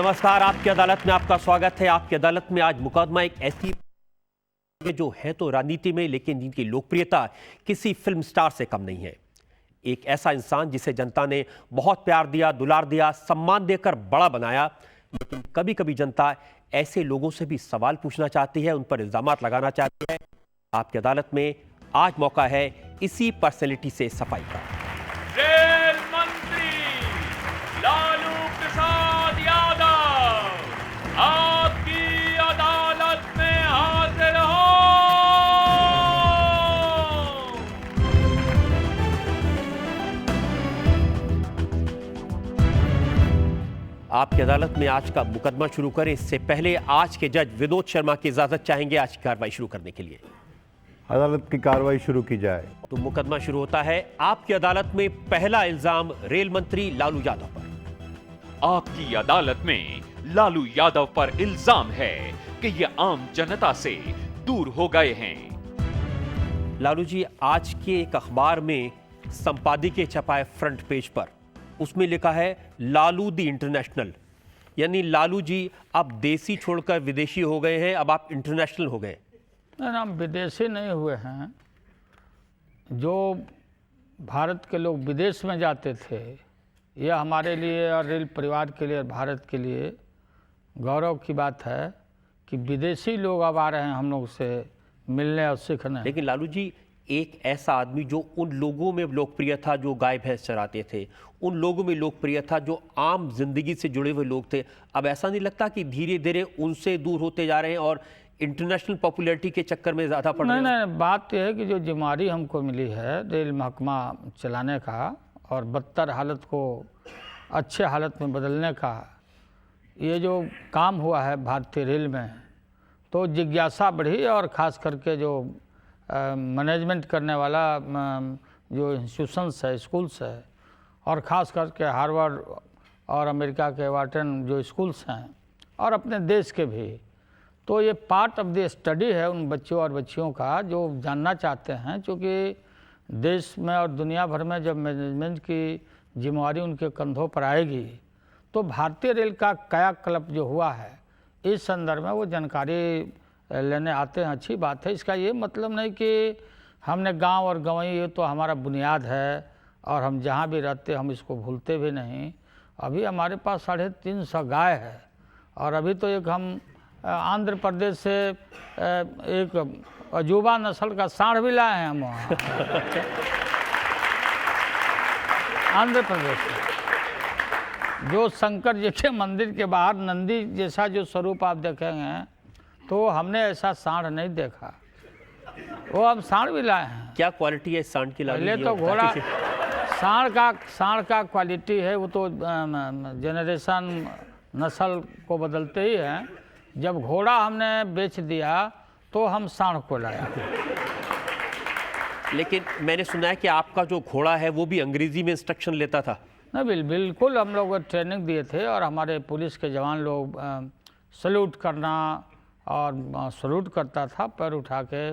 नमस्कार, आपकी अदालत में आपका स्वागत है। आपकी अदालत में आज मुकदमा एक ऐसी जो है तो राजनीति में, लेकिन जिनकी लोकप्रियता किसी फिल्म स्टार से कम नहीं है। एक ऐसा इंसान जिसे जनता ने बहुत प्यार दिया, दुलार दिया, सम्मान देकर बड़ा बनाया, लेकिन कभी कभी जनता ऐसे लोगों से भी सवाल पूछना चाहती है, उन पर इल्जामात लगाना चाहती है। आपकी अदालत में आज मौका है इसी पर्सनैलिटी से सफाई का। रेल मंत्री लालू प्रसाद यादव आपकी अदालत में हाजिर हो। आपकी अदालत में आज का मुकदमा शुरू करें इससे पहले आज के जज विनोद शर्मा की इजाजत चाहेंगे आज की कार्रवाई शुरू करने के लिए। अदालत की कार्रवाई शुरू की जाए। तो मुकदमा शुरू होता है। आपकी अदालत में पहला इल्जाम रेल मंत्री लालू यादव पर। आपकी अदालत में लालू यादव पर इल्जाम है कि ये आम जनता से दूर हो गए हैं। लालू जी, आज के एक अखबार में संपादकीय छपा है फ्रंट पेज पर, उसमें लिखा है लालू दी इंटरनेशनल, यानी लालू जी अब देसी छोड़कर विदेशी हो गए हैं, अब आप इंटरनेशनल हो गए। नहीं, हम विदेशी नहीं हुए हैं। जो भारत के लोग विदेश में जाते थे, यह हमारे लिए और रेल परिवार के लिए और भारत के लिए गौरव की बात है कि विदेशी लोग अब आ रहे हैं हम लोग से मिलने और सीखने। लेकिन लालू जी, एक ऐसा आदमी जो उन लोगों में लोकप्रिय था जो गाय भैंस चराते थे, उन लोगों में लोकप्रिय था जो आम जिंदगी से जुड़े हुए लोग थे, अब ऐसा नहीं लगता कि धीरे धीरे उनसे दूर होते जा रहे हैं और इंटरनेशनल पॉपुलैरिटी के चक्कर में ज़्यादा पड़ रहे हैं? नहीं, बात यह है कि जो जिम्मेदारी हमको मिली है रेल महकमा चलाने का और बदतर हालत को अच्छे हालत में बदलने का, ये जो काम हुआ है भारतीय रेल में, तो जिज्ञासा बढ़ी और ख़ास करके जो मैनेजमेंट करने वाला जो इंस्टीट्यूशंस है, स्कूल्स है, और ख़ास करके हार्वर्ड और अमेरिका के वाटन जो स्कूल्स हैं और अपने देश के भी, तो ये पार्ट ऑफ द स्टडी है उन बच्चों और बच्चियों का जो जानना चाहते हैं। क्योंकि देश में और दुनिया भर में जब मैनेजमेंट की जिम्मेदारी उनके कंधों पर आएगी, तो भारतीय रेल का कायाकल्प जो हुआ है, इस संदर्भ में वो जानकारी लेने आते हैं। अच्छी बात है। इसका ये मतलब नहीं कि हमने गांव और गंवई, ये तो हमारा बुनियाद है और हम जहाँ भी रहते हम इसको भूलते भी नहीं। अभी हमारे पास 350 गाय है और अभी तो एक हम आंध्र प्रदेश से एक अजूबा नस्ल का सांड भी लाए हैं हम वहाँ आंध्र प्रदेश से। जो शंकर जी के मंदिर के बाहर नंदी जैसा जो स्वरूप आप देखेंगे, तो हमने ऐसा सांड नहीं देखा, वो हम सांड भी लाए हैं। क्या क्वालिटी है सांड की? पहले तो घोड़ा सांड का क्वालिटी है, वो तो जनरेशन नस्ल को बदलते ही हैं। जब घोड़ा हमने बेच दिया तो हम सांड को लाया। लेकिन मैंने सुना है कि आपका जो घोड़ा है वो भी अंग्रेजी में इंस्ट्रक्शन लेता था। नहीं, बिल्कुल हम लोग ट्रेनिंग दिए थे और हमारे पुलिस के जवान लोग सल्यूट करना और सल्यूट करता था पैर उठा के,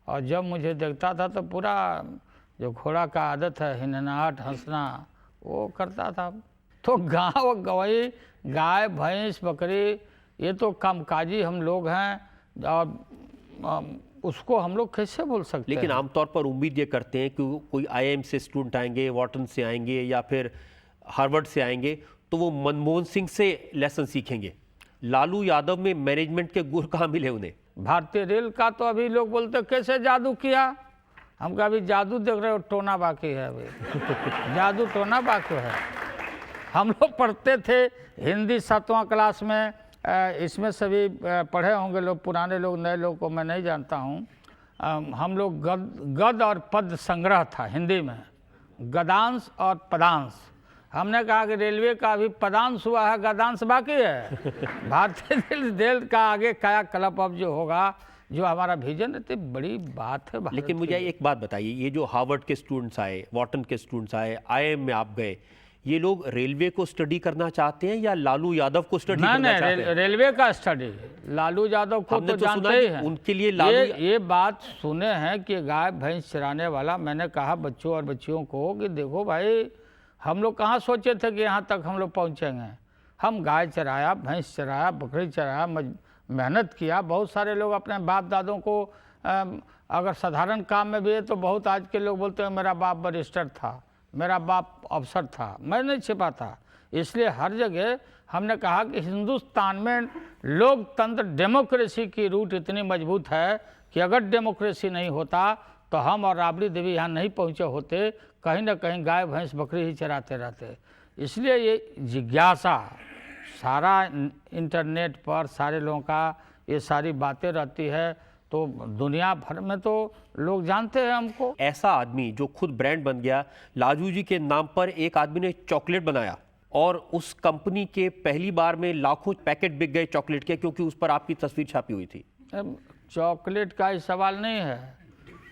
और जब मुझे देखता था तो पूरा जो घोड़ा का आदत है हिनहनाहट हंसना, वो करता था। तो गाँव गवई, गाय भैंस बकरी, ये तो कामकाजी हम लोग हैं और उसको हम लोग कैसे बोल सकते हैं। लेकिन आमतौर पर उम्मीद ये करते हैं कि कोई आईआईएम से स्टूडेंट आएंगे, वॉटन से आएंगे या फिर हार्वर्ड से आएंगे, तो वो मनमोहन सिंह से लेसन सीखेंगे। लालू यादव में मैनेजमेंट के गुर कहाँ मिले उन्हें? भारतीय रेल का तो अभी लोग बोलते कैसे जादू किया। हम कहा अभी जादू देख रहे हो, टोना बाकी है अभी जादू टोना बाकी है। हम लोग पढ़ते थे हिंदी 7वां क्लास में, इसमें सभी पढ़े होंगे लोग, पुराने लोग, नए लोग को मैं नहीं जानता हूँ। हम लोग गद और पद संग्रह था हिंदी में, गदांश और पदांश। हमने कहा कि रेलवे का अभी पदांश हुआ है, गदांश बाकी है। भारतीय रेल का आगे कायाकल्प अब जो होगा, जो हमारा विजन है, बड़ी बात है। लेकिन मुझे एक बात बताइए, ये जो हार्वर्ड के स्टूडेंट्स आए, वॉटन के स्टूडेंट्स आए, आईआईएम में आप गए, ये लोग रेलवे को स्टडी करना चाहते हैं या लालू यादव को स्टडी करना चाहते हैं? रेलवे का स्टडी। लालू यादव को तो जानते ही हैं। उनके लिए ये बात सुने हैं कि गाय भैंस चराने वाला। मैंने कहा बच्चों और बच्चियों को कि देखो भाई, हम लोग कहाँ सोचे थे कि यहाँ तक हम लोग पहुँचेंगे। हम गाय चराया, भैंस चराया, बकरी चराया, मेहनत किया। बहुत सारे लोग अपने बाप दादों को अगर साधारण काम में भी है तो बहुत आज के लोग बोलते हैं मेरा बाप बैरिस्टर था, मेरा बाप अफसर था। मैं नहीं छिपाता। इसलिए हर जगह हमने कहा कि हिंदुस्तान में लोकतंत्र डेमोक्रेसी की रूट इतनी मजबूत है कि अगर डेमोक्रेसी नहीं होता तो हम और राबड़ी देवी यहाँ नहीं पहुँचे होते, कहीं ना कहीं गाय भैंस बकरी ही चराते रहते। इसलिए ये जिज्ञासा सारा इंटरनेट पर सारे लोगों का ये सारी बातें रहती है, तो दुनिया भर में तो लोग जानते हैं हमको। ऐसा आदमी जो खुद ब्रांड बन गया, लालू जी के नाम पर एक आदमी ने चॉकलेट बनाया और उस कंपनी के पहली बार में लाखों पैकेट बिक गए चॉकलेट के, क्योंकि उस पर आपकी तस्वीर छापी हुई थी। चॉकलेट का ही सवाल नहीं है।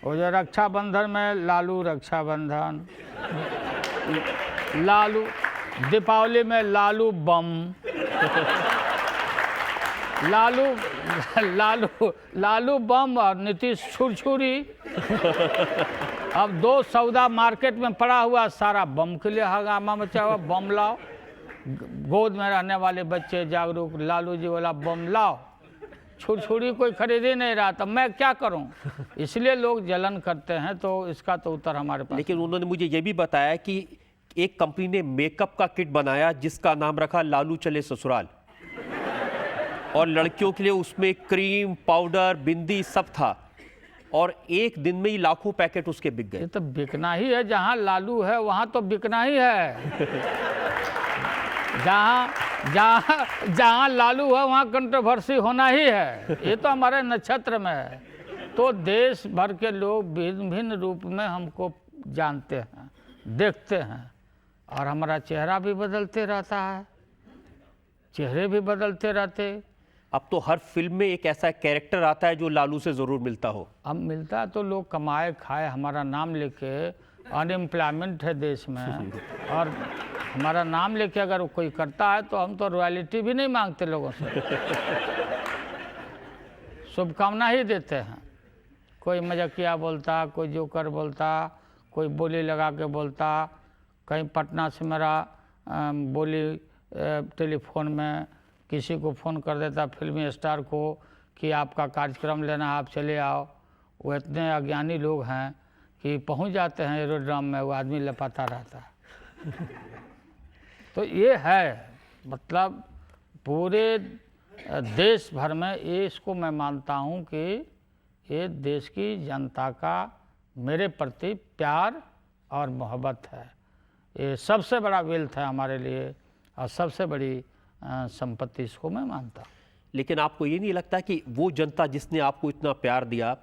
वो जो रक्षाबंधन में लालू रक्षाबंधन, लालू दीपावली में लालू बम, लालू बम और नीतीश छुरछुरी। अब दो सौदा मार्केट में पड़ा हुआ, सारा बम के लिए हंगामा मचा हुआ। बम लाओ, गोद में रहने वाले बच्चे जागरूक, लालू जी वाला बम लाओ। छुरछुरी कोई खरीद ही नहीं रहा, तो मैं क्या करूं? इसलिए लोग जलन करते हैं, तो इसका तो उत्तर हमारे पास। लेकिन उन्होंने मुझे ये भी बताया कि एक कंपनी ने मेकअप का किट बनाया जिसका नाम रखा लालू चले ससुराल, और लड़कियों के लिए उसमें क्रीम, पाउडर, बिंदी सब था, और एक दिन में ही लाखों पैकेट उसके बिक गए। ये तो बिकना ही है, जहाँ लालू है वहाँ तो बिकना ही है। जहाँ लालू है वहाँ कंट्रोवर्सी होना ही है। ये तो हमारे नक्षत्र में है। तो देश भर के लोग भिन्न भिन्न रूप में हमको जानते हैं, देखते हैं, और हमारा चेहरा भी बदलते रहता है, चेहरे भी बदलते रहते। अब तो हर फिल्म में एक ऐसा कैरेक्टर आता है जो लालू से जरूर मिलता हो। अब मिलता है तो लोग कमाए खाए, हमारा नाम लेके। अनएम्प्लॉयमेंट है देश में, और हमारा नाम लेके अगर कोई करता है तो हम तो रॉयल्टी भी नहीं मांगते लोगों से, शुभकामना ही देते हैं। कोई मजाकिया बोलता, कोई जोकर बोलता, कोई बोली लगा के बोलता। कहीं पटना से मेरा बोली टेलीफोन में किसी को फ़ोन कर देता, फिल्मी स्टार को, कि आपका कार्यक्रम लेना, आप चले आओ। वो इतने अज्ञानी लोग हैं कि पहुंच जाते हैं एरोड्राम में, वो आदमी लपाता रहता है। तो ये है, मतलब पूरे देश भर में ये, इसको मैं मानता हूँ कि ये देश की जनता का मेरे प्रति प्यार और मोहब्बत है। ये सबसे बड़ा वेल्थ है हमारे लिए, और सबसे बड़ी संपत्ति इसको मैं मानता हूँ। लेकिन आपको ये नहीं लगता कि वो जनता जिसने आपको इतना प्यार दिया,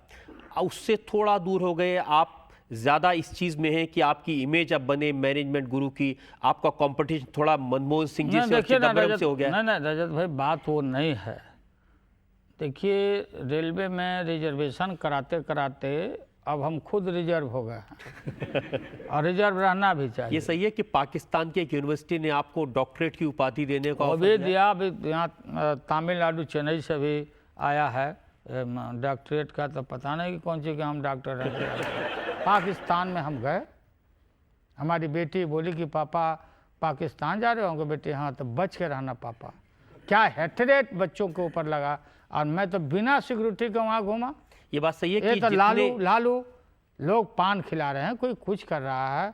उससे थोड़ा दूर हो गए आप? ज़्यादा इस चीज़ में है कि आपकी इमेज अब बने मैनेजमेंट गुरु की, आपका कंपटीशन थोड़ा मनमोहन सिंह जी से से हो गया? नहीं रजत भाई, बात वो नहीं है। देखिए, रेलवे में रिजर्वेशन कराते कराते अब हम खुद रिजर्व हो गए हैं, और रिजर्व रहना भी चाहिए। ये सही है कि पाकिस्तान की एक यूनिवर्सिटी ने आपको डॉक्टरेट की उपाधि देने का भी दिया। अभी यहाँ तमिलनाडु, चेन्नई से भी आया है डॉक्टरेट का, तो पता नहीं कि कौन सी के हम डॉक्टर हैं। पाकिस्तान में हम गए, हमारी बेटी बोली कि पापा पाकिस्तान जा रहे होंगे? बेटे हाँ। तो बच के रहना पापा। क्या हेटरेट बच्चों के ऊपर लगा, और मैं तो बिना सिक्योरिटी के वहाँ घूमा। ये बात सही है कि तो लालू लोग पान खिला रहे हैं, कोई कुछ कर रहा है।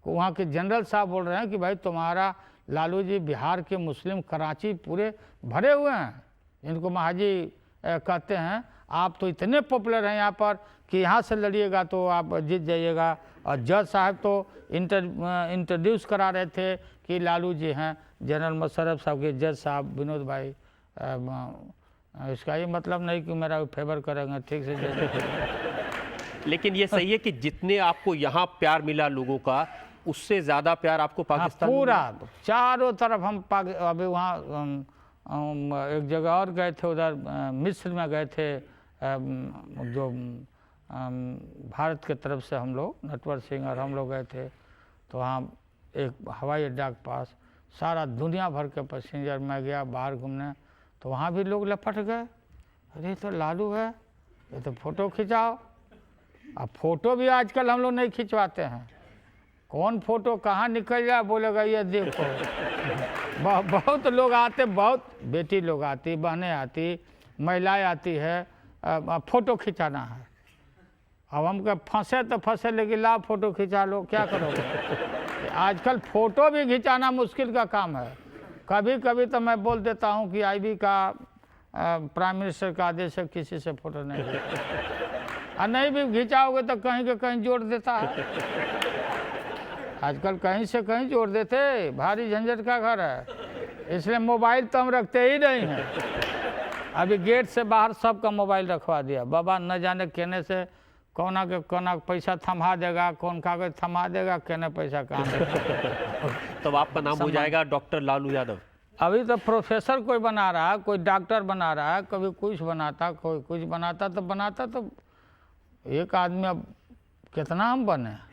वहाँ के जनरल साहब बोल रहे हैं कि भाई तुम्हारा लालू जी बिहार के मुस्लिम कराची पूरे भरे हुए हैं, इनको महाजी कहते हैं। आप तो इतने पॉपुलर हैं यहाँ पर कि यहाँ से लड़िएगा तो आप जीत जाइएगा। और जज साहब तो इंट्रोड्यूस करा रहे थे कि लालू जी हैं, जनरल मुशर्रफ साहब के जज साहब विनोद भाई। इसका ये मतलब नहीं कि मेरा फेवर करेंगे, ठीक से जज। लेकिन ये सही है कि जितने आपको यहाँ प्यार मिला लोगों का, उससे ज़्यादा प्यार आपको पाकिस्तान पूरा चारों तरफ हम अभी वहाँ एक जगह और गए थे, उधर मिस्र में गए थे, जो भारत के तरफ से हम लोग, नटवर सिंह और हम लोग गए थे। तो वहाँ एक हवाई अड्डा के पास सारा दुनिया भर के पैसेंजर, मैं गया बाहर घूमने, तो वहाँ भी लोग लपट गए, अरे तो लालू है, ये तो फ़ोटो खिंचाओ। अब फ़ोटो भी आजकल हम लोग नहीं खिंचवाते हैं, कौन फ़ोटो कहाँ निकल जाए बोलेगा ये देखो। बहुत लोग आते, बहुत बेटी लोग आती, बहनें आती, महिलाएं आती है, फ़ोटो खिंचाना है। अब हम कह फंसे तो फंसे, लेकिन ला फ़ोटो खिंचा लो, क्या करोगे। आजकल फ़ोटो भी खिंचाना मुश्किल का काम है। कभी कभी तो मैं बोल देता हूँ कि आईबी का प्राइम मिनिस्टर का आदेश है, किसी से फ़ोटो नहीं और नहीं भी खिंचाओगे तो कहीं के कहीं जोड़ देता है। आजकल कहीं से कहीं जोड़ देते, भारी झंझट का घर है, इसलिए मोबाइल तो हम रखते ही नहीं हैं। अभी गेट से बाहर सबका मोबाइल रखवा दिया। बाबा न जाने कहने से कोना के कोना पैसा थमा देगा, कौन कागज थमा देगा, कहने पैसा कहाँ देगा। तब आपका नाम हो जाएगा डॉक्टर लालू यादव। अभी तो प्रोफेसर कोई बना रहा है, कोई डॉक्टर बना रहा है, कभी कुछ बनाता, कोई कुछ बनाता तो एक आदमी अब कितना हम बने।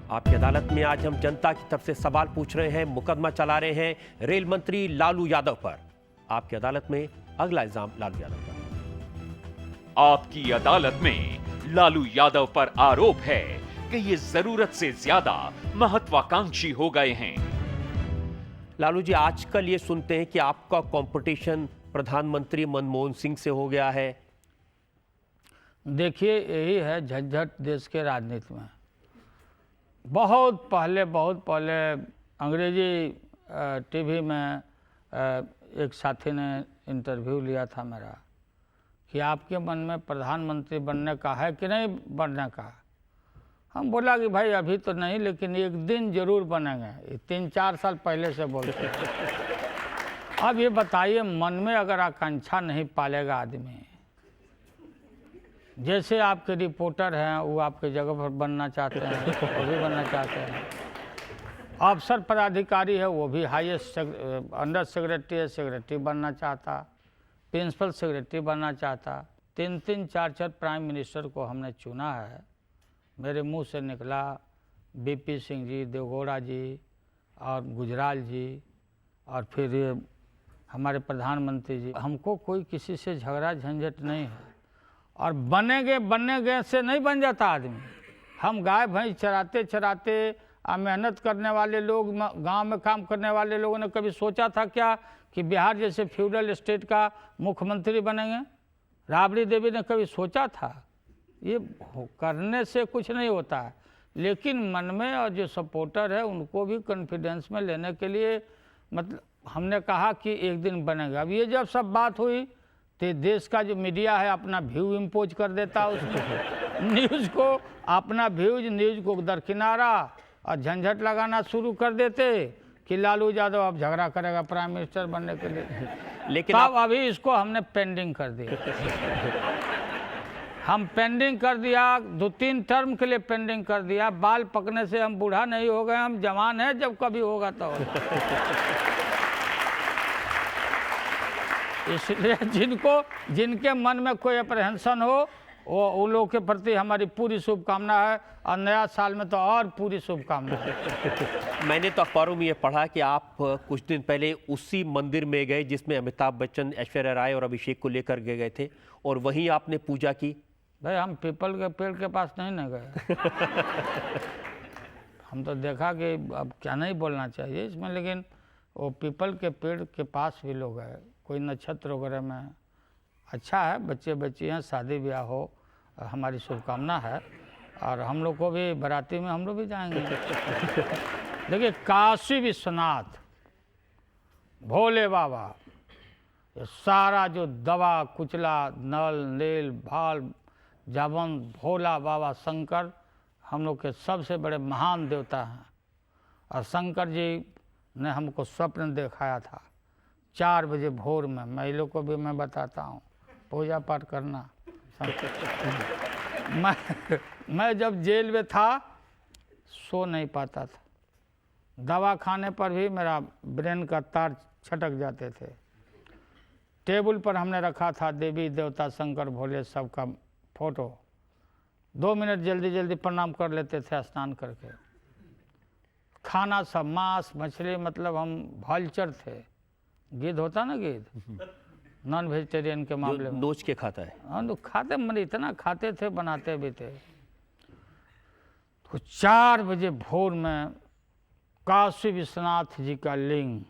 आपकी अदालत में आज हम जनता की तरफ से सवाल पूछ रहे हैं, मुकदमा चला रहे हैं रेल मंत्री लालू यादव पर। आपकी अदालत में अगला इल्जाम लालू यादव पर। आपकी अदालत में लालू यादव पर आरोप है कि ये जरूरत से ज्यादा महत्वाकांक्षी हो गए हैं। लालू जी, आजकल ये सुनते हैं कि आपका कंपटीशन प्रधानमंत्री मनमोहन सिंह से हो गया है। देखिए, यही है झंझट देश के राजनीति में। बहुत पहले अंग्रेजी टीवी में एक साथी ने इंटरव्यू लिया था मेरा कि आपके मन में प्रधानमंत्री बनने का है कि नहीं बनने का। हम बोला कि भाई अभी तो नहीं, लेकिन एक दिन जरूर बनेंगे। 3-4 साल पहले से बोलते हैं। अब ये बताइए, मन में अगर आकांक्षा नहीं पालेगा आदमी, जैसे आपके रिपोर्टर हैं वो आपके जगह पर बनना चाहते हैं, वो भी बनना चाहते हैं। अफसर पदाधिकारी है, वो भी हाईएस्ट अंडर सेक्रेटरी बनना चाहता, प्रिंसिपल सेक्रेटरी बनना चाहता। 3-3, 4-4 प्राइम मिनिस्टर को हमने चुना है। मेरे मुंह से निकला बीपी सिंह जी, देवगौड़ा जी और गुजराल जी, और फिर ये हमारे प्रधानमंत्री जी। हमको कोई किसी से झगड़ा झंझट नहीं है। और बनने से नहीं बन जाता आदमी। हम गाय भैंस चराते मेहनत करने वाले लोग, गांव में काम करने वाले लोगों ने कभी सोचा था क्या कि बिहार जैसे फ्यूडल स्टेट का मुख्यमंत्री बनेंगे? राबड़ी देवी ने कभी सोचा था? ये करने से कुछ नहीं होता है, लेकिन मन में, और जो सपोर्टर है उनको भी कॉन्फिडेंस में लेने के लिए मतलब हमने कहा कि एक दिन बनेगा। अब ये जब सब बात हुई तो देश का जो मीडिया है अपना व्यू इम्पोज कर देता उसको, न्यूज़ को अपना न्यूज़ को दरकिनारा और झंझट लगाना शुरू कर देते कि लालू यादव अब झगड़ा करेगा प्राइम मिनिस्टर बनने के लिए। लेकिन अभी इसको हमने पेंडिंग कर दिया। हम पेंडिंग कर दिया, 2-3 टर्म के लिए पेंडिंग कर दिया। बाल पकने से हम बूढ़ा नहीं हो गए, हम जवान हैं, जब कभी होगा तो। इसलिए जिनके मन में कोई अप्रहेंशन हो, वो उन लोगों के प्रति हमारी पूरी शुभकामना है, और नया साल में तो और पूरी शुभकामना है। मैंने तो अखबारों में ये पढ़ा कि आप कुछ दिन पहले उसी मंदिर में गए जिसमें अमिताभ बच्चन, ऐश्वर्या राय और अभिषेक को लेकर गए थे, और वहीं आपने पूजा की। भाई हम पीपल के पेड़ के पास नहीं न गए। हम तो देखा कि अब क्या नहीं बोलना चाहिए इसमें, लेकिन वो पीपल के पेड़ के पास भी लोग हैं। कोई नक्षत्र वगैरह में अच्छा है, बच्चे बच्ची हैं, शादी ब्याह हो, हमारी शुभकामना है। और हम लोग को भी बाराती में हम लोग भी जाएंगे। देखिए, काशी विश्वनाथ, भोले बाबा, ये सारा जो दवा कुचला, नल नील भाल जावन, भोला बाबा शंकर हम लोग के सबसे बड़े महान देवता हैं। और शंकर जी ने हमको स्वप्न दिखाया था 4 बजे भोर में। महिलाओं को भी मैं बताता हूँ पूजा पाठ करना। मैं जब जेल में था सो नहीं पाता था, दवा खाने पर भी मेरा ब्रेन का तार छटक जाते थे। टेबल पर हमने रखा था देवी देवता शंकर भोले सबका फोटो। 2 मिनट जल्दी प्रणाम कर लेते थे स्नान करके। खाना सब मांस मछली, मतलब हम भल्चर थे। गिद्ध होता ना, गिद्ध नॉन वेजिटेरियन के मामले जो में। नोच के खाता है। हाँ तो खाते मतलब इतना खाते थे, बनाते भी थे। तो 4 बजे भोर में काशी विश्वनाथ जी का लिंग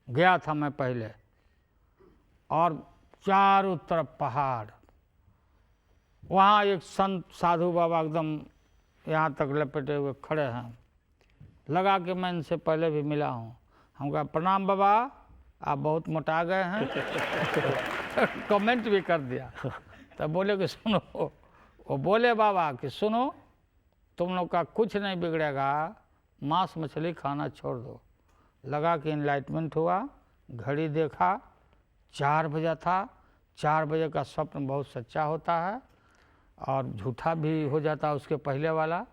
गया था मैं पहले, और चारों तरफ पहाड़, वहाँ एक संत साधु बाबा एकदम यहाँ तक लपेटे हुए खड़े हैं। लगा कि मैं इनसे पहले भी मिला हूँ। हम कहा प्रणाम बाबा, आप बहुत मोटा गए हैं। कमेंट भी कर दिया। तब बोले कि सुनो, वो बोले बाबा कि सुनो, तुम लोग का कुछ नहीं बिगड़ेगा, मांस मछली खाना छोड़ दो। लगा कि इनलाइटमेंट हुआ। घड़ी देखा, 4 बजा था। 4 बजे का स्वप्न बहुत सच्चा होता है और झूठा भी हो जाता है उसके पहले वाला।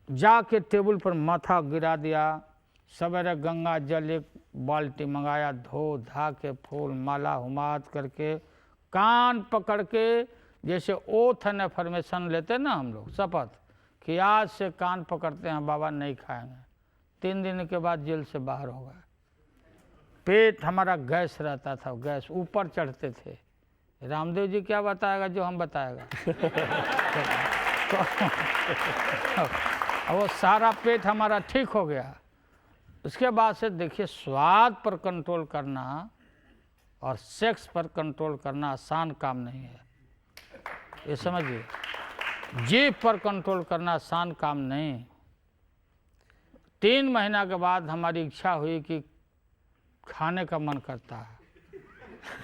जाके टेबल पर माथा गिरा दिया। सवेरे गंगा जल एक बाल्टी मंगाया, धो धा के फूल माला हुमात करके, कान पकड़ के, जैसे ओथ एंड एफर्मेशन लेते ना हम लोग, शपथ कि आज से कान पकड़ते हैं बाबा, नहीं खाएंगे। 3 दिन के बाद जेल से बाहर हो गए। पेट हमारा गैस रहता था, गैस ऊपर चढ़ते थे। रामदेव जी क्या बताएगा जो हम बताएगा। वो सारा पेट हमारा ठीक हो गया। उसके बाद से देखिए, स्वाद पर कंट्रोल करना और सेक्स पर कंट्रोल करना आसान काम नहीं है, ये समझिए। जीभ पर कंट्रोल करना आसान काम नहीं। 3 महीना के बाद हमारी इच्छा हुई कि खाने का मन करता है।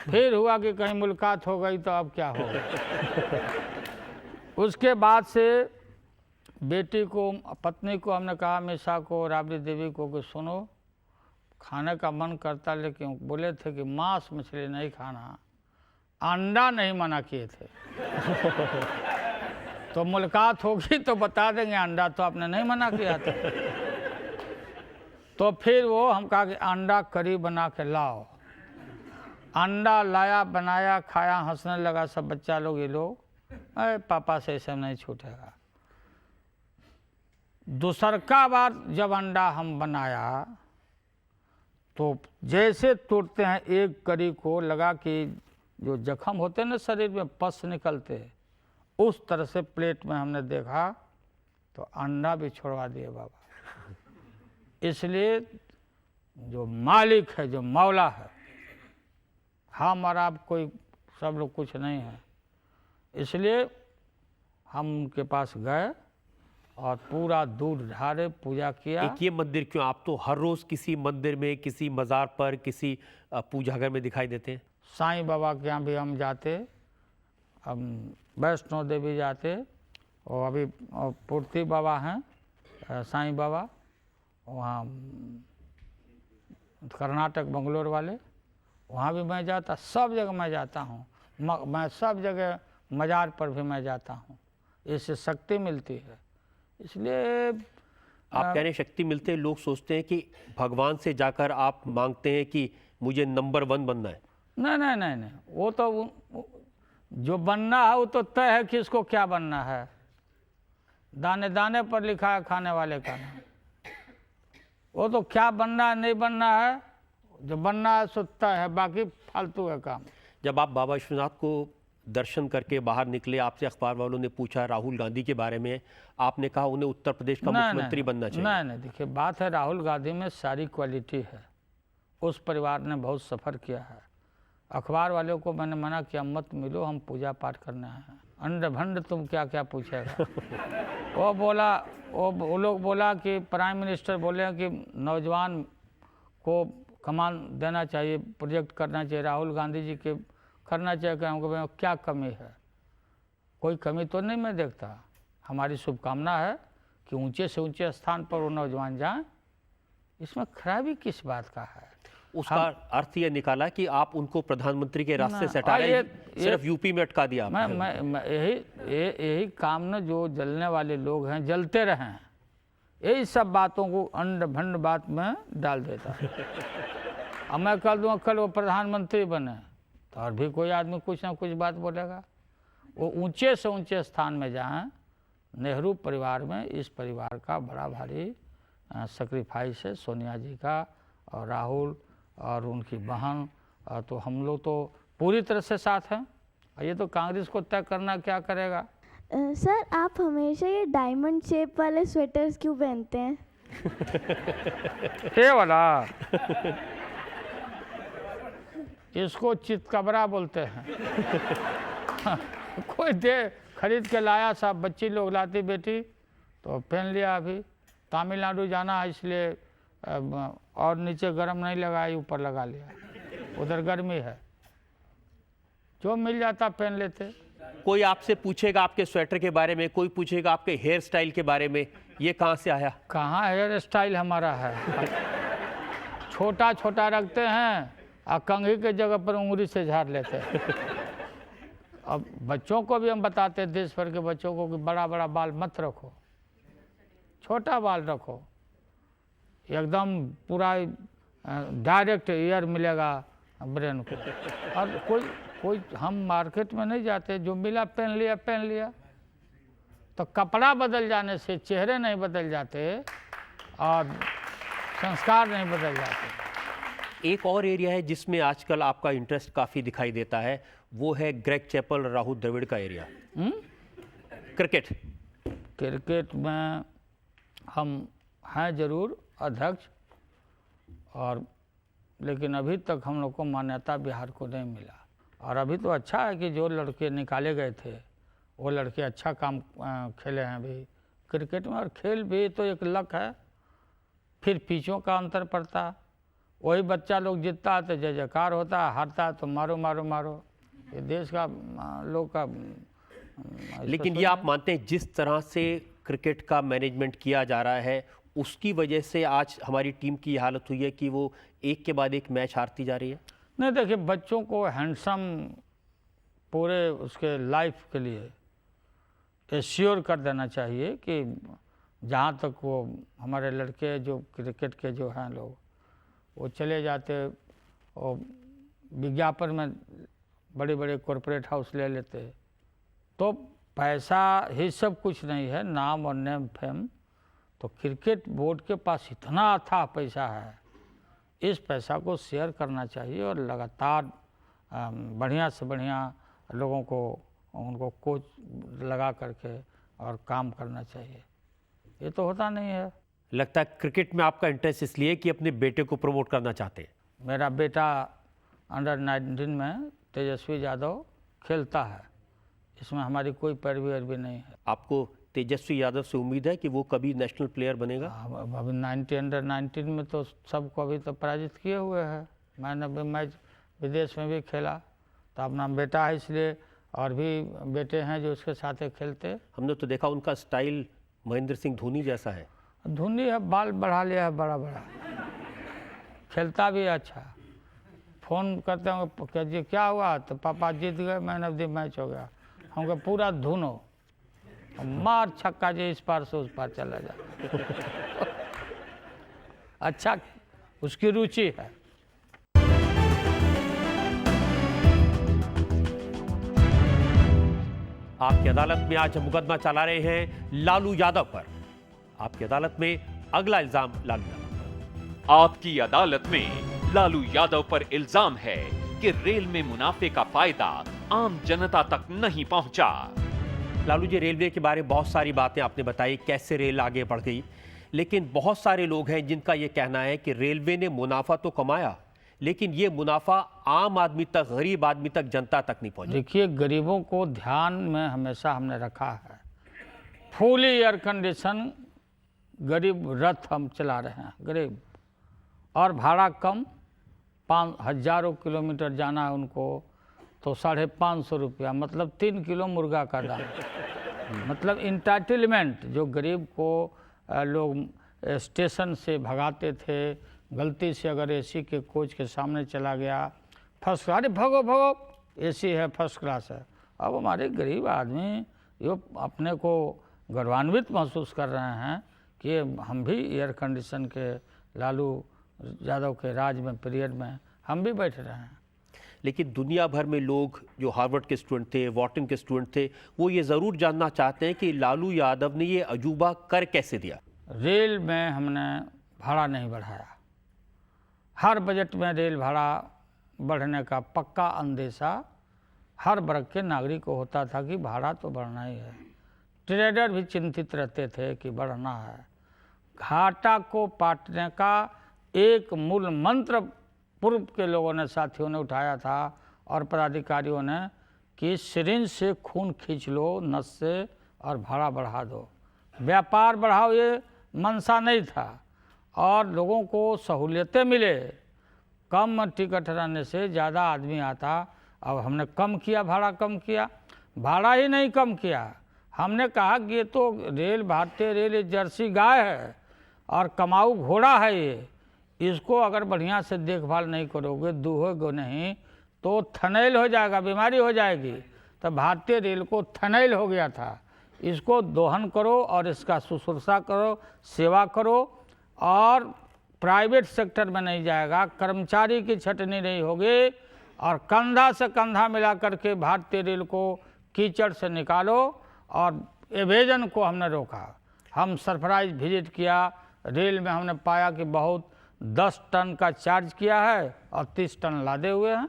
फिर हुआ कि कहीं मुलाकात हो गई तो अब क्या होगा। उसके बाद से बेटी को, पत्नी को हमने कहा, मिशा को, राबड़ी देवी को, कि सुनो, खाने का मन करता, लेकिन बोले थे कि मांस मछली नहीं खाना, अंडा नहीं मना किए थे। तो मुलाकात होगी तो बता देंगे, अंडा तो आपने नहीं मना किया था। तो फिर वो हम कहा कि अंडा करी बना के लाओ। अंडा लाया, बनाया, खाया, हंसने लगा सब बच्चा लोग, ये लोग, अरे पापा से सब नहीं छूटेगा। दूसरका बार जब अंडा हम बनाया तो जैसे तोड़ते हैं एक करी को, लगा कि जो जख्म होते हैं ना शरीर में, पस निकलते, उस तरह से प्लेट में हमने देखा तो अंडा भी छोड़वा दिए बाबा। इसलिए जो मालिक है, जो मौला है, हम और आप कोई सब लोग कुछ नहीं है। इसलिए हम उनके पास गए और पूरा दूध ढारे, पूजा किया। एक ये मंदिर क्यों, आप तो हर रोज किसी मंदिर में, किसी मज़ार पर, किसी पूजा घर में दिखाई देते हैं। साईं बाबा के यहाँ भी हम जाते, हम वैष्णो देवी जाते, और अभी पूर्ति बाबा हैं, साईं बाबा, वहाँ कर्नाटक बंगलोर वाले, वहाँ भी मैं जाता। सब जगह मैं जाता हूँ। मैं सब जगह मज़ार पर भी मैं जाता हूँ। इससे शक्ति मिलती है। इसलिए आप कह रहे हैं शक्ति मिलते हैं, लोग सोचते हैं कि भगवान से जाकर आप मांगते हैं कि मुझे नंबर 1 बनना है। नहीं नहीं नहीं नहीं, वो तो जो बनना है वो तो तय है कि इसको क्या बनना है। दाने दाने पर लिखा है खाने वाले का नाम। वो तो क्या बनना है नहीं बनना है, जो बनना है सो तय है, बाकी फालतू है काम। जब आप बाबा विश्वनाथ को दर्शन करके बाहर निकले, आपसे अखबार वालों ने पूछा राहुल गांधी के बारे में, आपने कहा उन्हें उत्तर प्रदेश का मुख्यमंत्री बनना चाहिए। नहीं नहीं, देखिए बात है, राहुल गांधी में सारी क्वालिटी है। उस परिवार ने बहुत सफ़र किया है। अखबार वालों को मैंने मना किया, मत मिलो, हम पूजा पाठ करने आए हैं। अंड भंड तुम क्या क्या पूछेगा। वो बोला, वो लोग बोला कि प्राइम मिनिस्टर बोले कि नौजवान को कमान देना चाहिए, प्रोजेक्ट करना चाहिए, राहुल गांधी जी के करना चाहिए। कि हमको क्या कमी है, कोई कमी तो नहीं मैं देखता। हमारी शुभकामना है कि ऊंचे से ऊंचे स्थान पर वो नौजवान जाएं। इसमें खराबी किस बात का है। उसका अर्थ यह निकाला कि आप उनको प्रधानमंत्री के रास्ते से हटा रहे, सिर्फ यूपी में अटका दिया। मैं यही काम न, जो जलने वाले लोग हैं जलते रहें, यही सब बातों को अंड भंड बात में डाल देता है। अब मैं कह दूँ कल वो प्रधानमंत्री बने तो और भी कोई आदमी कुछ ना कुछ बात बोलेगा। वो ऊंचे से ऊंचे स्थान में जाएं। नेहरू परिवार में इस परिवार का बड़ा भारी सेक्रीफाइस है, सोनिया जी का और राहुल और उनकी बहन तो हम लोग तो पूरी तरह से साथ हैं। ये तो कांग्रेस को तय करना क्या करेगा। सर, आप हमेशा ये डायमंड शेप वाले स्वेटर्स क्यों पहनते हैं? ये वाला इसको चितकबरा बोलते हैं। कोई दे खरीद के लाया, सब बच्ची लोग लाती बेटी, तो पहन लिया। अभी तमिलनाडु जाना है इसलिए और नीचे गर्म नहीं लगाई, ऊपर लगा लिया, उधर गर्मी है, जो मिल जाता पहन लेते। कोई आपसे पूछेगा आपके स्वेटर के बारे में, कोई पूछेगा आपके हेयर स्टाइल के बारे में, ये कहाँ से आया? कहाँ हेयर स्टाइल हमारा है? छोटा छोटा रखते हैं और कंघी के जगह पर उंगली से झाड़ लेते हैं। अब बच्चों को भी हम बताते हैं, देश भर के बच्चों को, कि बड़ा बड़ा बाल मत रखो, छोटा बाल रखो, एकदम पूरा डायरेक्ट एयर मिलेगा ब्रेन को। और कोई हम मार्केट में नहीं जाते, जो मिला पहन लिया। तो कपड़ा बदल जाने से चेहरे नहीं बदल जाते और संस्कार नहीं बदल जाते। एक और एरिया है जिसमें आजकल आपका इंटरेस्ट काफ़ी दिखाई देता है, वो है ग्रेग चैपल, राहुल द्रविड़ का एरिया। क्रिकेट में हम हैं जरूर अध्यक्ष, और लेकिन अभी तक हम लोग को मान्यता बिहार को नहीं मिला। और अभी तो अच्छा है कि जो लड़के निकाले गए थे वो लड़के अच्छा काम खेले हैं अभी क्रिकेट में। और खेल भी तो एक लक है, फिर पिचों का अंतर पड़ता, वही बच्चा लोग जीतता है तो जय जयकार होता है, हारता है तो मारो मारो मारो। ये देश का लोग का। लेकिन ये आप मानते हैं जिस तरह से क्रिकेट का मैनेजमेंट किया जा रहा है, उसकी वजह से आज हमारी टीम की हालत हुई है कि वो एक के बाद एक मैच हारती जा रही है? नहीं, देखिए, बच्चों को हैंडसम पूरे उसके लाइफ के लिए एश्योर कर देना चाहिए कि जहाँ तक वो हमारे लड़के जो क्रिकेट के जो हैं लोग, वो चले जाते और विज्ञापन में बड़े बड़े कॉरपोरेट हाउस ले लेते, तो पैसा ही सब कुछ नहीं है, नाम और नेम फेम। तो क्रिकेट बोर्ड के पास इतना अथाह पैसा है, इस पैसा को शेयर करना चाहिए और लगातार बढ़िया से बढ़िया लोगों को उनको कोच लगा करके और काम करना चाहिए। ये तो होता नहीं है। लगता है क्रिकेट में आपका इंटरेस्ट इसलिए कि अपने बेटे को प्रमोट करना चाहते हैं। मेरा बेटा अंडर-19 में तेजस्वी यादव खेलता है, इसमें हमारी कोई पैरवी अरवी नहीं है। आपको तेजस्वी यादव से उम्मीद है कि वो कभी नेशनल प्लेयर बनेगा? अभी अंडर-19 में तो सबको अभी तो पराजित किए हुए हैं। मैंने भी मैच विदेश में भी खेला, तो अपना बेटा है इसलिए, और भी बेटे हैं जो उसके साथ खेलते। हमने तो देखा उनका स्टाइल महेंद्र सिंह धोनी जैसा है। धोनी है, बाल बढ़ा लिया है बड़ा बड़ा, खेलता भी अच्छा। फ़ोन करते हैं कि जी क्या हुआ, तो पापा जीत गए, मैन ऑफ द मैच हो गया। हमको पूरा धुनो, मार छक्का जी, इस पार से उस पार चला जा। अच्छा, उसकी रुचि है। आपकी अदालत में आज हम मुकदमा चला रहे हैं लालू यादव पर। आपकी अदालत में अगला इल्जाम लालू यादव पर। आपकी अदालत में लालू यादव पर इल्जाम है कि रेल में मुनाफे का फायदा आम जनता तक नहीं पहुंचा। लालू जी, रेलवे के बारे में बहुत सारी बातें आपने बताई, कैसे रेल आगे बढ़ गई, लेकिन बहुत सारे लोग हैं जिनका यह कहना है कि रेलवे ने मुनाफा तो कमाया, लेकिन ये मुनाफा आम आदमी तक, गरीब आदमी तक, जनता तक नहीं पहुंचा। देखिए, गरीबों को ध्यान में हमेशा हमने रखा है। फुली एयर कंडीशन गरीब रथ हम चला रहे हैं, गरीब, और भाड़ा कम, 5,000 किलोमीटर जाना है उनको तो 550 रुपया, मतलब 3 किलो मुर्गा का दाम। मतलब इंटाइटलमेंट, जो गरीब को लोग स्टेशन से भगाते थे, गलती से अगर एसी के कोच के सामने चला गया, फर्स्ट, अरे भगो भगो, एसी है, फर्स्ट क्लास है। अब हमारे गरीब आदमी ये अपने को गौरवान्वित महसूस कर रहे हैं कि हम भी एयर कंडीशन के लालू यादव के राज में, पीरियड में हम भी बैठ रहे हैं। लेकिन दुनिया भर में लोग जो हार्वर्ड के स्टूडेंट थे, वॉर्टन के स्टूडेंट थे, वो ये ज़रूर जानना चाहते हैं कि लालू यादव ने ये अजूबा कर कैसे दिया। रेल में हमने भाड़ा नहीं बढ़ाया, हर बजट में रेल भाड़ा बढ़ने का पक्का अंदेशा हर वर्ग के नागरिक को होता था कि भाड़ा तो बढ़ना ही है। ट्रेडर भी चिंतित रहते थे कि बढ़ना है। घाटा को पाटने का एक मूल मंत्र पूर्व के लोगों ने, साथियों ने उठाया था और पदाधिकारियों ने कि सिरिंज से खून खींच लो नस से और भाड़ा बढ़ा दो। व्यापार बढ़ाओ ये मंशा नहीं था और लोगों को सहूलियतें मिले। कम टिकट रहने से ज़्यादा आदमी आता। अब हमने कम किया, भाड़ा कम किया। भाड़ा ही नहीं कम किया, हमने कहा कि ये तो रेल, भारतीय रेल एक जर्सी गाय है और कमाऊ घोड़ा है ये, इसको अगर बढ़िया से देखभाल नहीं करोगे, दूहोगे नहीं तो थनैल हो जाएगा, बीमारी हो जाएगी। तो भारतीय रेल को थनैल हो गया था। इसको दोहन करो और इसका शुश्रूषा करो, सेवा करो और प्राइवेट सेक्टर में नहीं जाएगा, कर्मचारी की छटनी नहीं होगी और कंधा से कंधा मिला करके भारतीय रेल को कीचड़ से निकालो। और एवेजन को हमने रोका। हम सरप्राइज विजिट किया रेल में, हमने पाया कि बहुत 10 टन का चार्ज किया है और 30 टन लादे हुए हैं।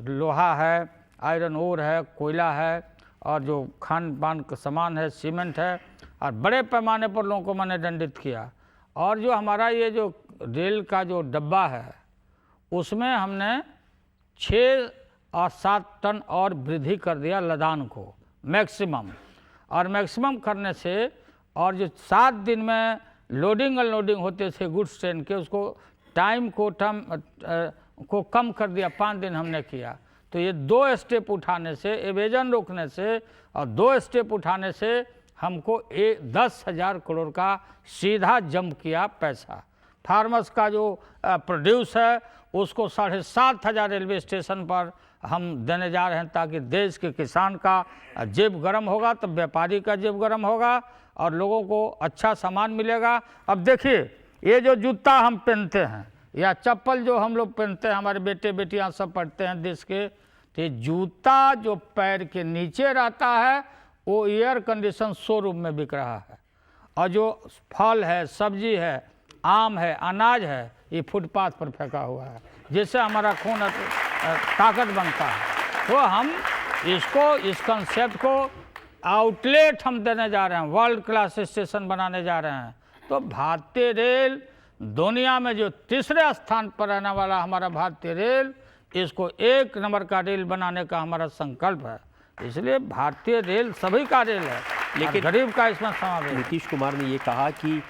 लोहा है, आयरन ओर है, कोयला है और जो खान पान का सामान है, सीमेंट है और बड़े पैमाने पर लोगों को मैंने दंडित किया। और जो हमारा ये जो रेल का जो डब्बा है उसमें हमने 6 और 7 टन और वृद्धि कर दिया लदान को मैक्सिमम। और मैक्सिमम करने से और जो 7 दिन में लोडिंग अनलोडिंग होते थे गुड्स ट्रेन के, उसको टाइम को कम कर दिया, 5 दिन हमने किया। तो ये 2 स्टेप उठाने से, एवेजन रोकने से और 2 स्टेप उठाने से हमको 10,000 करोड़ का सीधा जंप किया पैसा। फार्मर्स का जो प्रोड्यूस है उसको 7,500 रेलवे स्टेशन पर हम देने जा रहे हैं ताकि देश के किसान का जेब गर्म होगा तो व्यापारी का जेब गर्म होगा और लोगों को अच्छा सामान मिलेगा। अब देखिए ये जो जूता हम पहनते हैं या चप्पल जो हम लोग पहनते हैं, हमारे बेटे बेटियां सब पढ़ते हैं देश के, तो ये जूता जो पैर के नीचे रहता है वो एयर कंडीशन शोरूम में बिक रहा है और जो फल है, सब्जी है, आम है, अनाज है, ये फुटपाथ पर फेंका हुआ है जिससे हमारा खून ताकत बनता है। तो हम इसको, इस कंसेप्ट को आउटलेट हम देने जा रहे हैं, वर्ल्ड क्लास स्टेशन बनाने जा रहे हैं। तो भारतीय रेल दुनिया में जो 3रे स्थान पर रहने वाला हमारा भारतीय रेल, इसको 1 नंबर का रेल बनाने का हमारा संकल्प है। इसलिए भारतीय रेल सभी का रेल है, लेकिन गरीब का इसमें समावेश। नीतीश कुमार ने ये कहा कि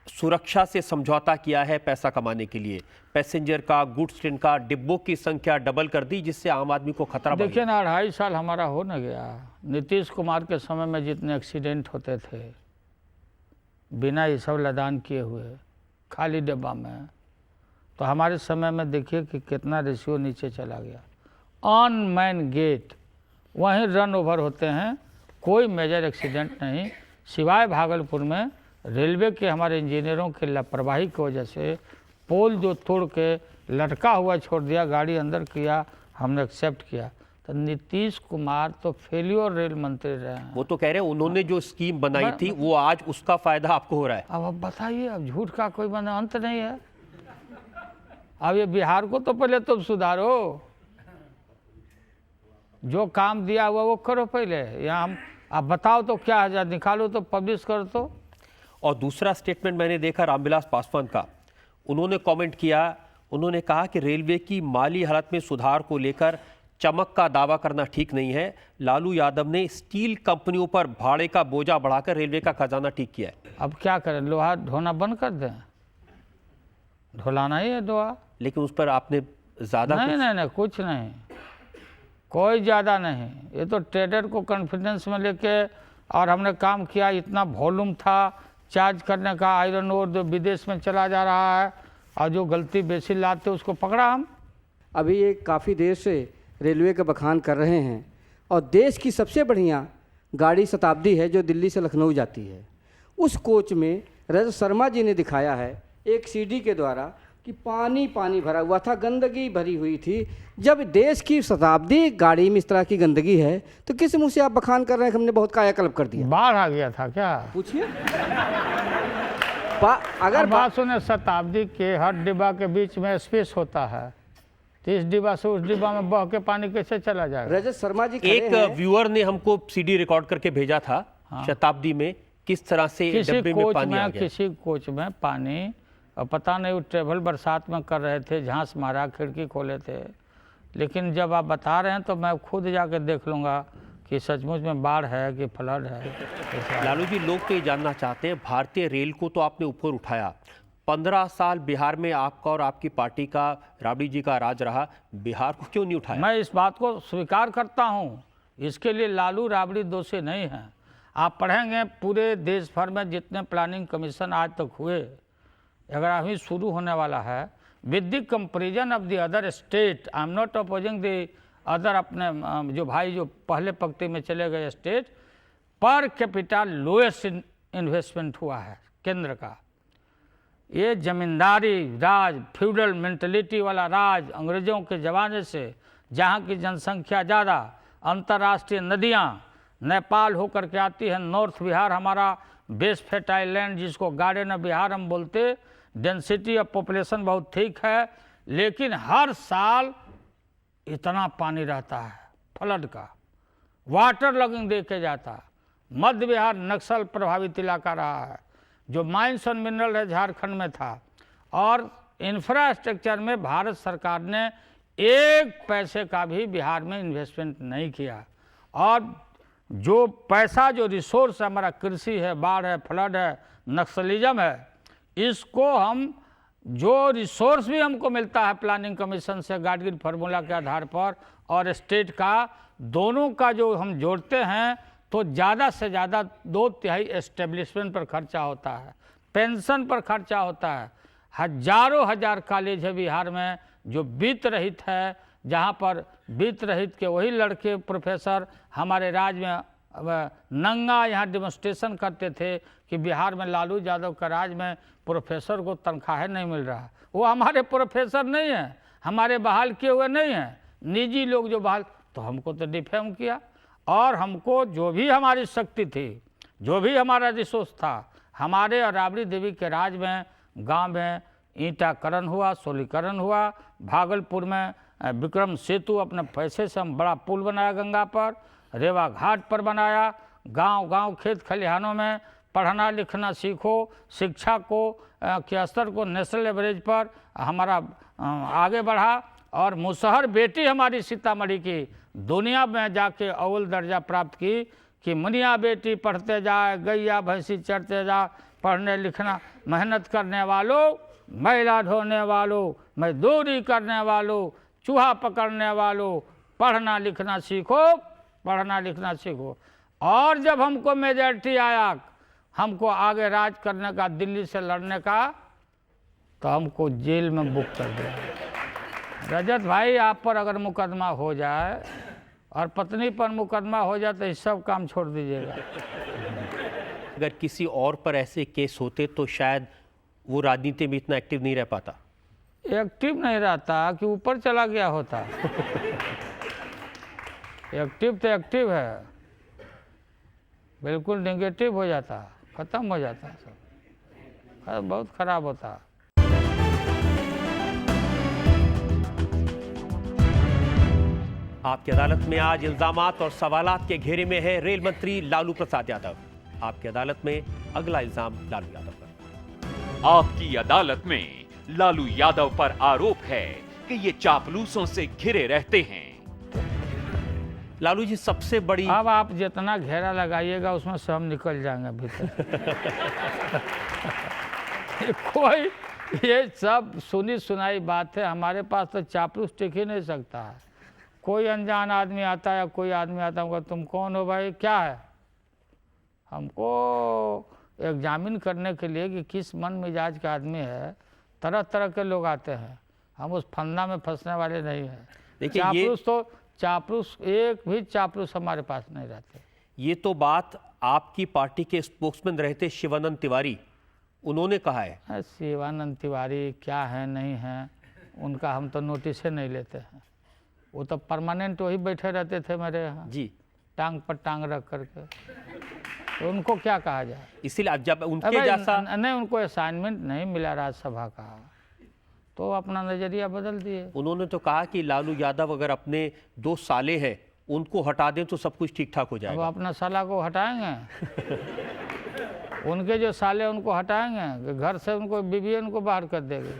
सुरक्षा से समझौता किया है पैसा कमाने के लिए, पैसेंजर का, गुड्स ट्रेन का, डिब्बों की संख्या डबल कर दी जिससे आम आदमी को खतरा बढ़ गया। देखिए ना, 2.5 साल हमारा हो न गया। नीतीश कुमार के समय में जितने एक्सीडेंट होते थे बिना ये सब लदान किए हुए खाली डिब्बा में, तो हमारे समय में देखिए कि कितना रेशियो नीचे चला गया। ऑन मैन गेट वहीं रन ओवर होते हैं, कोई मेजर एक्सीडेंट नहीं, सिवाय भागलपुर में रेलवे के हमारे इंजीनियरों के लापरवाही की वजह से पोल जो तोड़ के लटका हुआ छोड़ दिया, गाड़ी अंदर किया, हमने एक्सेप्ट किया। तो नीतीश कुमार तो फेल्योर रेल मंत्री रहे हैं। वो तो कह रहे हैं उन्होंने जो स्कीम बनाई थी वो आज उसका फायदा आपको हो रहा है। अब बताइए, अब झूठ का कोई अंत नहीं है। अब ये बिहार को तो पहले तो सुधारो, जो काम दिया हुआ वो करो पहले। यहाँ हम अब बताओ तो क्या है, निकालो तो पब्लिश करो तो। और दूसरा स्टेटमेंट मैंने देखा रामविलास पासवान का, उन्होंने कमेंट किया, उन्होंने कहा कि रेलवे की माली हालत में सुधार को लेकर चमक का दावा करना ठीक नहीं है। लालू यादव ने स्टील कंपनियों पर भाड़े का बोझा बढ़ाकर रेलवे का खजाना ठीक किया है। अब क्या करें, लोहा ढोना बंद कर दें? ढोलाना ही है लोहा। लेकिन उस पर आपने ज्यादा नहीं, कुछ नहीं, कोई ज़्यादा नहीं। ये तो ट्रेडर को कॉन्फिडेंस में लेके और हमने काम किया, इतना वॉल्यूम था चार्ज करने का, आयरन ओर जो विदेश में चला जा रहा है और जो गलती बेसी लाते उसको पकड़ा हम। अभी ये काफ़ी देर से रेलवे का बखान कर रहे हैं और देश की सबसे बढ़िया गाड़ी शताब्दी है जो दिल्ली से लखनऊ जाती है। उस कोच में रजत शर्मा जी ने दिखाया है एक सीडी के द्वारा कि पानी पानी भरा हुआ था, गंदगी भरी हुई थी। जब देश की शताब्दी गाड़ी में इस तरह की गंदगी है तो किस मुँह से आप बखान कर रहे हैं कि हमने बहुत कायाकल्प कर दिया? बाढ़ आ गया था क्या? पूछिए। अगर बात सुने, शताब्दी के हर डिब्बा के बीच में स्पेस होता है, तो इस डिब्बा से उस डिब्बा में बह के पानी कैसे चला जाएगा? रजत शर्मा जी खड़े एक हैं। व्यूअर ने हमको सीडी रिकॉर्ड करके भेजा था शताब्दी में किस तरह से किसी डब्बे में कोच पानी आ में गया। किसी कोच में पानी, और पता नहीं वो ट्रेवल बरसात में कर रहे थे, झांस मारा, खिड़की खोले थे। लेकिन जब आप बता रहे हैं तो मैं खुद जाकर देख लूँगा कि सचमुच में बाढ़ है कि फ्लड है। लालू जी, लोग तो ये जानना चाहते हैं, भारतीय रेल को तो आपने ऊपर उठाया, 15 साल बिहार में आपका और आपकी पार्टी का, राबड़ी जी का राज रहा, बिहार को क्यों नहीं उठाया? मैं इस बात को स्वीकार करता हूँ, इसके लिए लालू राबड़ी दोषी नहीं हैं। आप पढ़ेंगे पूरे देश भर में जितने प्लानिंग कमीशन आज तक हुए, अगर अभी शुरू होने वाला है, with the comparison of the other state, I am not opposing the other, अपने जो भाई जो पहले पंक्ति में चले गए स्टेट, पर कैपिटल लोएस्ट इन्वेस्टमेंट हुआ है केंद्र का। ये जमींदारी राज, फ्यूडल मेंटलिटी वाला राज अंग्रेज़ों के ज़माने से, जहाँ की जनसंख्या ज़्यादा, अंतर्राष्ट्रीय नदियाँ नेपाल होकर के आती है, नॉर्थ बिहार हमारा बेस्ट फर्टाइल लैंड जिसको गार्डन ऑफ बिहार हम बोलते, डेंसिटी ऑफ पॉपुलेशन बहुत ठीक है, लेकिन हर साल इतना पानी रहता है फ्लड का, वाटर लॉगिंग देखे जाता। मध्य बिहार नक्सल प्रभावित इलाका रहा है, जो माइंस और मिनरल है झारखंड में था, और इंफ्रास्ट्रक्चर में भारत सरकार ने एक पैसे का भी बिहार में इन्वेस्टमेंट नहीं किया। और जो पैसा, जो रिसोर्स हमारा कृषि है, बाढ़ है, फ्लड है, नक्सलिज्म है, इसको हम, जो रिसोर्स भी हमको मिलता है प्लानिंग कमीशन से गाडगिल फार्मूला के आधार पर और स्टेट का, दोनों का जो हम जोड़ते हैं तो ज़्यादा से ज़्यादा 2/3 एस्टेब्लिशमेंट पर खर्चा होता है, पेंशन पर खर्चा होता है। हजारों हजार कॉलेज है बिहार में जो वित्त रहित है, जहाँ पर वित्त रहित के वही लड़के प्रोफेसर हमारे राज्य में नंगा यहाँ डेमोन्स्ट्रेशन करते थे कि बिहार में लालू यादव का राज में प्रोफेसर को तनख्वाह नहीं मिल रहा। वो हमारे प्रोफेसर नहीं हैं, हमारे बहाल किए हुए नहीं हैं, निजी लोग जो बहाल, तो हमको तो डिफेम किया। और हमको जो भी हमारी शक्ति थी, जो भी हमारा रिसोर्स था, हमारे और राबड़ी देवी के राज में गांव में ईंटाकरण हुआ, सोलीकरण हुआ, भागलपुर में विक्रम सेतु अपने पैसे से हम बड़ा पुल बनाया गंगा पर, रेवा घाट पर बनाया, गांव-गांव खेत खलिहानों में पढ़ना लिखना सीखो, शिक्षा को के स्तर को नेशनल एवरेज पर हमारा आगे बढ़ा। और मुसहर बेटी हमारी सीतामढ़ी की दुनिया में जाके अव्वल दर्जा प्राप्त की कि मुनिया बेटी पढ़ते जाए, गैया भैंसी चढ़ते जा, पढ़ने लिखना, मेहनत करने वालों, मैला ढोने वालों, मजदूरी करने वालों, चूहा पकड़ने वालों, पढ़ना लिखना सीखो, पढ़ना लिखना सीखो। और जब हमको मेजॉरिटी आया, हमको आगे राज करने का, दिल्ली से लड़ने का, तो हमको जेल में बुक कर दिया। रजत भाई, आप पर अगर मुकदमा हो जाए और पत्नी पर मुकदमा हो जाए तो ये सब काम छोड़ दीजिएगा। अगर किसी और पर ऐसे केस होते तो शायद वो राजनीति में इतना एक्टिव नहीं रह पाता। एक्टिव नहीं रहता कि ऊपर चला गया होता। एक्टिव तो एक्टिव है, बिल्कुल नेगेटिव हो जाता, खत्म हो जाता सब, बहुत खराब होता। आपकी अदालत में आज इल्जामात और सवालात के घेरे में है रेल मंत्री लालू प्रसाद यादव। आपकी अदालत में अगला इल्जाम लालू यादव पर। आपकी अदालत में लालू यादव पर आरोप है कि ये चापलूसों से घिरे रहते हैं। लालू जी, सबसे बड़ी, अब आप जितना घेरा लगाइएगा उसमें से हम निकल जाएंगे भीतर। कोई ये सब सुनी सुनाई बात है, हमारे पास तो चापलूस टिक ही नहीं सकता है। कोई अनजान आदमी आता है या कोई आदमी आता होगा, तुम कौन हो भाई, क्या है, हमको एग्जामिन करने के लिए कि किस मन मिजाज का आदमी है। तरह तरह के लोग आते हैं, हम उस फंदा में फंसने वाले नहीं हैं। देखिए, चापलूस तो चापलूस, एक भी चापलूस हमारे पास नहीं रहते। ये तो बात आपकी पार्टी के स्पोक्समैन रहे थे शिवानंद तिवारी, उन्होंने कहा है। शिवानंद तिवारी क्या है नहीं है उनका हम तो नोटिस ही नहीं लेते हैं। वो तो परमानेंट वही बैठे रहते थे मेरे यहाँ जी, टांग पर टांग रख करके, तो उनको क्या कहा जाए। इसीलिए जब उनके जैसा नहीं, उनको असाइनमेंट नहीं मिला राज्यसभा का, तो अपना नज़रिया बदल दिए। उन्होंने तो कहा कि लालू यादव अगर अपने 2 साले हैं उनको हटा दें तो सब कुछ ठीक ठाक हो अब जाएगा। अपना साला को हटाएंगे उनके जो साले उनको हटाएंगे कि घर से उनको बीवी उनको बाहर कर देगी।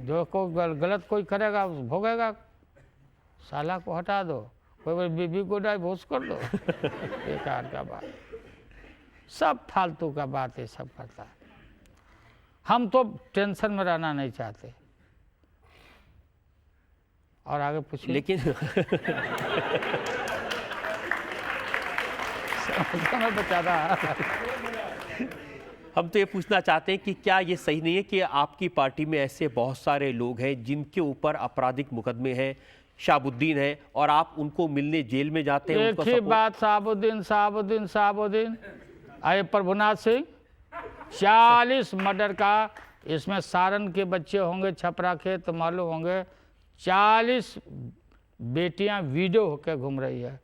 जो कोई गलत कोई करेगा भोगेगा। साला को हटा दो, कोई बीवी को डाइवोर्स कर दो। बेकार का बात, सब फालतू का बात ये सब करता है। हम तो टेंशन में रहना नहीं चाहते। और आगे पूछिए। लेकिन समय बचा रहा। हम तो ये पूछना चाहते हैं कि क्या ये सही नहीं है कि आपकी पार्टी में ऐसे बहुत सारे लोग हैं जिनके ऊपर आपराधिक मुकदमे हैं, शाहबुद्दीन है, और आप उनको मिलने जेल में जाते हैं? एक ही बात, शाहबुद्दीन आए प्रभुनाथ सिंह 40 मर्डर का, इसमें सारण के बच्चे होंगे, छपरा के तो मालूम होंगे, 40 बेटियां वीडियो होकर घूम रही है।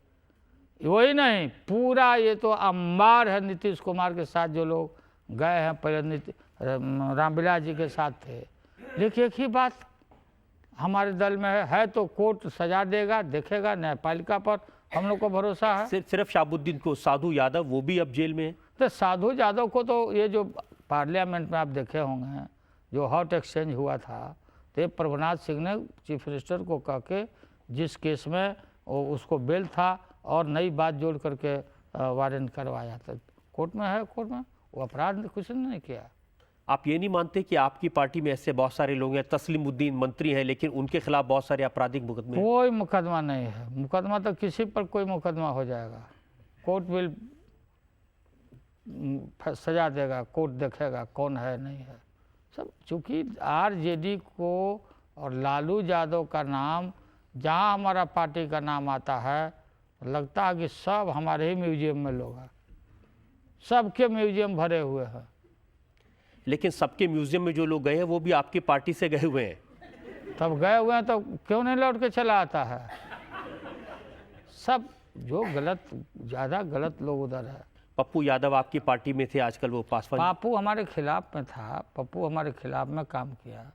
वही नहीं, पूरा ये तो अंबार है। नीतीश कुमार के साथ जो लोग गए हैं पहले रामविलास जी के साथ थे। लेकिन एक ही बात हमारे दल में है तो कोर्ट सजा देगा, देखेगा। न्यायपालिका पर हम लोग को भरोसा है। सिर्फ शाहबुद्दीन को, साधु यादव वो भी अब जेल में है। तो साधु यादव को तो ये जो पार्लियामेंट में आप देखे होंगे जो हॉट एक्सचेंज हुआ था, तो प्रभुनाथ सिंह ने चीफ मिनिस्टर को कह के जिस केस में उसको बेल था और नई बात जोड़ करके वारंट करवाया था। कोर्ट में है, कोर्ट में वो अपराध कुछ नहीं किया। आप ये नहीं मानते कि आपकी पार्टी में ऐसे बहुत सारे लोग हैं, तस्लीमुद्दीन मंत्री हैं, लेकिन उनके खिलाफ बहुत सारे आपराधिक मुकदमे हैं? कोई मुकदमा नहीं है। मुकदमा तो किसी पर कोई मुकदमा हो जाएगा, कोर्ट विल सजा देगा, कोर्ट देखेगा कौन है नहीं है सब। चूँकि आरजेडी को और लालू यादव का नाम जहाँ हमारा पार्टी का नाम आता है, लगता है कि सब हमारे ही म्यूजियम में लोग हैं, सबके म्यूजियम भरे हुए हैं। लेकिन सबके म्यूजियम में जो लोग गए हैं वो भी आपकी पार्टी से गए हुए हैं। तब गए हुए हैं तो क्यों नहीं लौट के चला आता है? सब जो गलत, ज़्यादा गलत लोग उधर है। पप्पू यादव आपकी पार्टी में थे, आजकल वो पासवान। पप्पू हमारे खिलाफ में था, पप्पू हमारे खिलाफ में काम किया।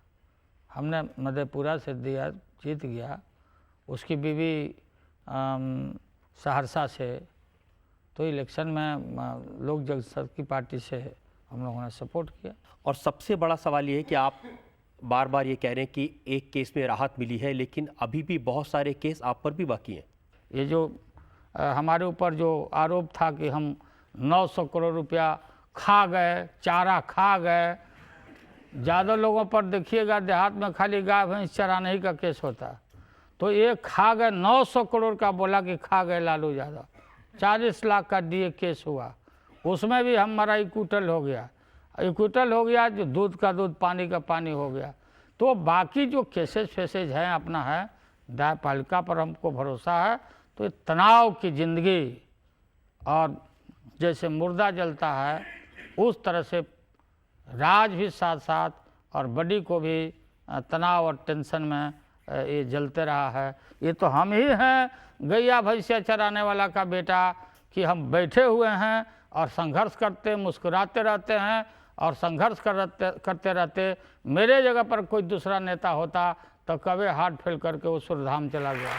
हमने मधेपुरा से दिया, जीत गया। उसकी बीवी सहरसा से, तो इलेक्शन में लोक जनशक्ति पार्टी से हम लोगों ने सपोर्ट किया। और सबसे बड़ा सवाल ये है कि आप बार बार ये कह रहे हैं कि एक केस में राहत मिली है, लेकिन अभी भी बहुत सारे केस आप पर भी बाकी हैं। ये जो हमारे ऊपर जो आरोप था कि हम 900 करोड़ रुपया खा गए, चारा खा गए। ज़्यादा लोगों पर देखिएगा देहात में खाली गाय भैंस चराने ही का केस होता, तो ये खा गए 900 करोड़ का बोला कि खा गए लालू यादव। 40 लाख का डीए केस हुआ, उसमें भी हमारा इक्विटल हो गया, जो दूध का दूध, पानी का पानी हो गया। तो बाकी जो केसेस फेसेज हैं अपना है, न्यायपालिका पर हमको भरोसा है। तो ये तनाव की ज़िंदगी और जैसे मुर्दा जलता है उस तरह से राज भी साथ साथ और बड़ी को भी तनाव और टेंशन में ये जलते रहा है। ये तो हम ही हैं गैया भैंसिया चराने वाला का बेटा कि हम बैठे हुए हैं और संघर्ष करते मुस्कुराते रहते हैं और संघर्ष करते रहते। मेरे जगह पर कोई दूसरा नेता होता तो कभी हार्ट फेल करके वो सुरधाम चला गया।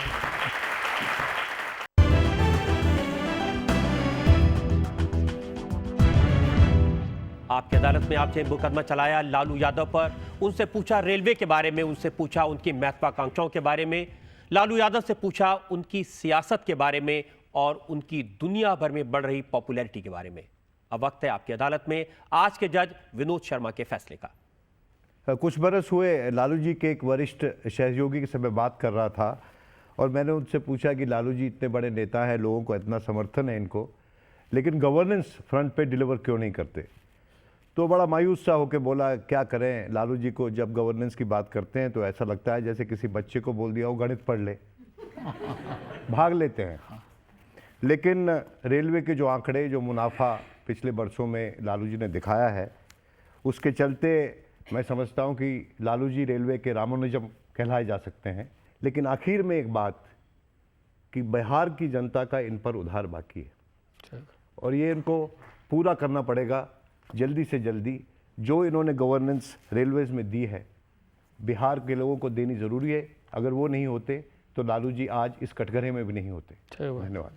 आपकी अदालत में आपने मुकदमा चलाया लालू यादव पर, उनसे पूछा रेलवे के बारे में, उनसे पूछा उनकी महत्वाकांक्षाओं के बारे में, लालू यादव से पूछा उनकी सियासत के बारे में और उनकी दुनिया भर में बढ़ रही पॉपुलैरिटी के बारे में। अब वक्त है आपकी अदालत में आज के जज विनोद शर्मा के फैसले का। कुछ बरस हुए लालू जी के एक वरिष्ठ सहयोगी से मैं बात कर रहा था और मैंने उनसे पूछा कि लालू जी इतने बड़े नेता हैं, लोगों को इतना समर्थन है इनको, लेकिन गवर्नेंस फ्रंट पे डिलीवर क्यों नहीं करते? तो बड़ा मायूस सा होकर बोला क्या करें, लालू जी को जब गवर्नेंस की बात करते हैं तो ऐसा लगता है जैसे किसी बच्चे को बोल दिया हो गणित पढ़ ले, भाग लेते हैं। लेकिन रेलवे के जो आंकड़े, जो मुनाफा पिछले वर्षों में लालू जी ने दिखाया है, उसके चलते मैं समझता हूं कि लालू जी रेलवे के रामानुजम कहलाए जा सकते हैं। लेकिन आखिर में एक बात कि बिहार की जनता का इन पर उधार बाकी है और ये इनको पूरा करना पड़ेगा जल्दी से जल्दी। जो इन्होंने गवर्नेंस रेलवेज़ में दी है, बिहार के लोगों को देनी ज़रूरी है। अगर वो नहीं होते तो लालू जी आज इस कटघरे में भी नहीं होते। धन्यवाद।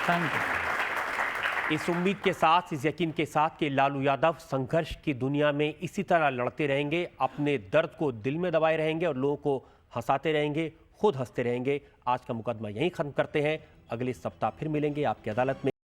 Thank you. इस उम्मीद के साथ, इस यकीन के साथ कि लालू यादव संघर्ष की दुनिया में इसी तरह लड़ते रहेंगे, अपने दर्द को दिल में दबाए रहेंगे और लोगों को हंसाते रहेंगे, खुद हंसते रहेंगे। आज का मुकदमा यहीं खत्म करते हैं। अगले सप्ताह फिर मिलेंगे आपकी अदालत में।